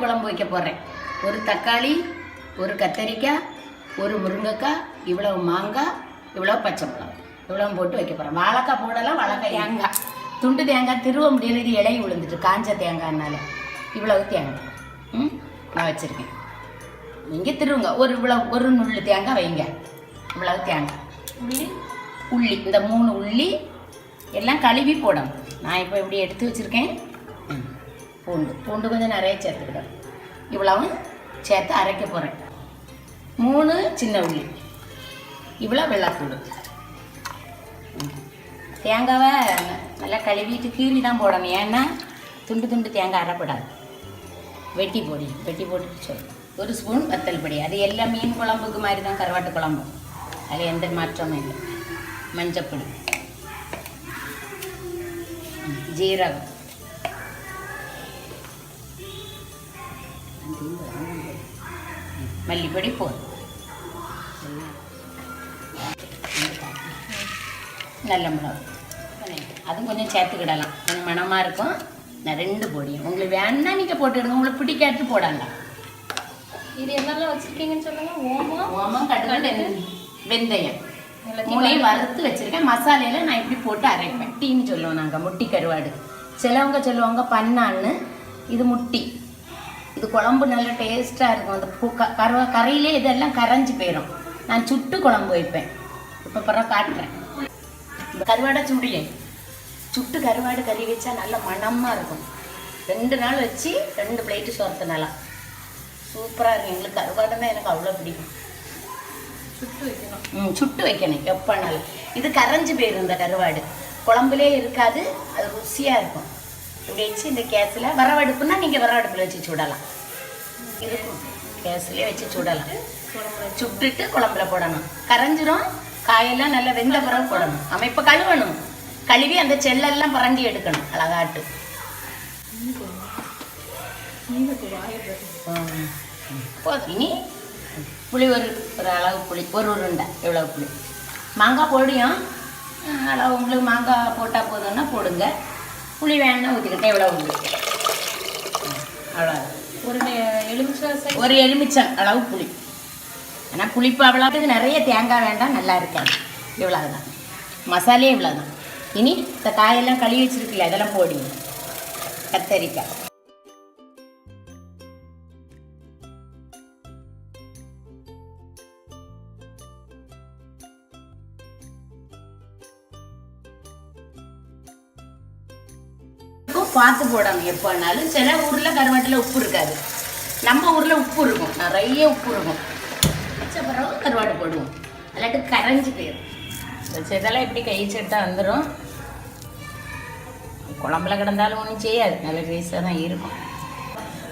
குழம்பு வைக்க போகிறேன். ஒரு தக்காளி, ஒரு கத்தரிக்காய், ஒரு முருங்கைக்காய், இவ்வளவு மாங்காய், இவ்வளோ பச்சை மிளகாய், இவ்வளோ போட்டு வைக்க போகிறேன். வாழைக்காய் போடலாம், வாழைக்காய் தேங்காய், துண்டு தேங்காய் திருவ முடியல, இது இலையை விழுந்துட்டு காஞ்ச தேங்காய்னால இவ்வளவு தேங்காய் நான் வச்சுருக்கேன். நீங்கள் திருவுங்க, ஒரு நுள்ளு தேங்காய் வைங்க. இவ்வளவு தேங்காய், உள்ளி, இந்த 3 உள்ளி எல்லாம் கழுவி போடணும். நான் இப்போ இப்படி எடுத்து வச்சுருக்கேன். பூண்டு கொஞ்சம் நிறைய சேர்த்துக்கிட்டேன். இவ்வளவும் சேர்த்து அரைக்க போகிறேன். 3 சின்ன உள்ளி, இவ்வளோ வெள்ளைப்பூடு. தேங்காவை நல்லா கழுவிட்டு கீறி தான் போடணும். ஏன்னா துண்டு தேங்காய் அரைப்படாது. வெட்டி போட்டுட்டு சொல்லு. 1 ஸ்பூன் வத்தல் பொடி. அது எல்லா மீன் குழம்புக்கு மாதிரி தான் கருவாட்டு குழம்பு, அதில் எந்த மாற்றமும் இல்லை. மஞ்சப்பொடி, ஜீரகம், மல்லிப்பொடி போதும். நல்ல மிளகு அதுவும் கொஞ்சம் சேர்த்துக்கிடலாம், கொஞ்சம் மணமாக இருக்கும். நான் 2 பொடியும் உங்களுக்கு வேணுன்னா நீங்கள் போட்டுடுங்க, உங்களுக்கு பிடிக்காட்டு போடலாம். இது என்னெல்லாம் வச்சுருக்கீங்கன்னு சொல்லுங்கள். ஓமம், கடுகு, வெந்தயம் 3 வறுத்து வச்சுருக்கேன். மசாலையில் நான் இப்படி போட்டு அரைப்பேன். டீன்னு சொல்லுவோம் நாங்கள், முட்டி கருவாடு. சிலவங்க சொல்லுவாங்க பன்னான்னு. இது முட்டி. இது குழம்பு நல்லா டேஸ்ட்டாக இருக்கும். அந்த கரையிலே இதெல்லாம் கரைஞ்சி போயிடும். நான் சுட்டு குழம்பு வைப்பேன். இப்போ பிறகு காட்டுறேன். இந்த கருவாடை சுட்டு கருவாடு கறி வச்சா நல்ல மணமாக இருக்கும். 2 நாள் வச்சு 2 பிளேட்டு சோறுத்தினால சூப்பராக இருக்கும். எங்களுக்கு கருவாடுன்னா எனக்கு அவ்வளோ பிடிக்கும். சுட்டு வைக்கணும் எப்போனாலும். இது கரைஞ்சி போயிடும். இந்த கருவாடு குழம்புலே இருக்காது, அது ருசியாக இருக்கும். இப்படி வச்சு இந்த கேஸில் விறவடுப்புன்னா நீங்கள் விறவடுப்பில் வச்சு சுடலாம். இருக்கும் கேஸ்லேயே வச்சு சுடலாம். சுட்டுட்டு குழம்புல போடணும். கரைஞ்சிரும். காயெல்லாம் நல்லா வெந்த பிறகு போடணும். அமைப்பை கழுவணும். கழுவி அந்த செல்லெல்லாம் புரண்டி எடுக்கணும் அழகாட்டு. போதும். இனி புளி ஒரு அளவு புளி, ஒரு உருண்டை இவ்வளோ புளி. மாங்காய் பொடியும் அளவு உங்களுக்கு மாங்காய் போட்டால் போதும்னா போடுங்க. புளி வேணும்னா ஊற்றிக்கிட்டேன். எவ்வளோ புளி, அவ்வளோ ஒரு எலுமிச்சம் அளவு புளி. ஆனால் புளிப்பு அவ்வளோத்துக்கு நிறைய தேங்காய் வேண்டாம், நல்லா இருக்காது. இவ்வளோதான் மசாலையே, இவ்வளோதான். இனி இந்த காயெல்லாம் கழுவி வச்சுருக்குல்ல, அதெல்லாம் போடுங்க. கத்தரிக்காய், பார்த்து போடணும் எப்போனாலும். சில ஊரில் கருவாட்டில் உப்பு இருக்காது, நம்ம ஊரில் உப்பு இருக்கும், நிறைய உப்பு இருக்கும். வச்ச பிறகு கருவாடு போடுவோம், இல்லாட்டி கரைஞ்சி போயிடும். இதெல்லாம் எப்படி கை சட்டா வந்துடும். குழம்புல கிடந்தாலும் ஒன்றும் செய்யாது, நல்ல டேஸ்டாக தான் இருக்கும்.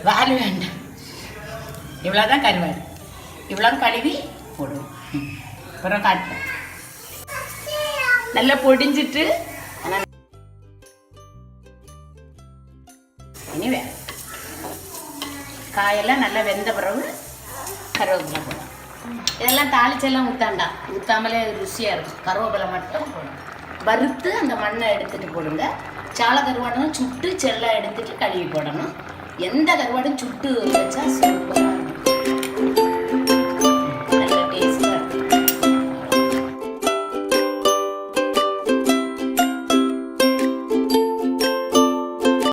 வால் வேண்டாம். இவ்வளோதான் கருவாடு. இவ்வளோ கழுவி போடுவோம். அப்புறம் காட்டுவோம். நல்லா பொடிஞ்சிட்டு இனி காயெல்லாம் நல்லா வெந்த பிறகு கருவேப்பிலை போடும். இதெல்லாம் தாளிச்செல்லாம் ஊற்றாமலே ருசியாக இருக்கும். கருவேப்பிலை மட்டும் போடும். வறுத்து அந்த மண்ணை எடுத்துகிட்டு போடுங்க. சால கருவாடும் சுட்டு செல்லை எடுத்துகிட்டு கழுவி போடணும். எந்த கருவாடும் சுட்டு வச்சா சூப்பராக இருக்கும்.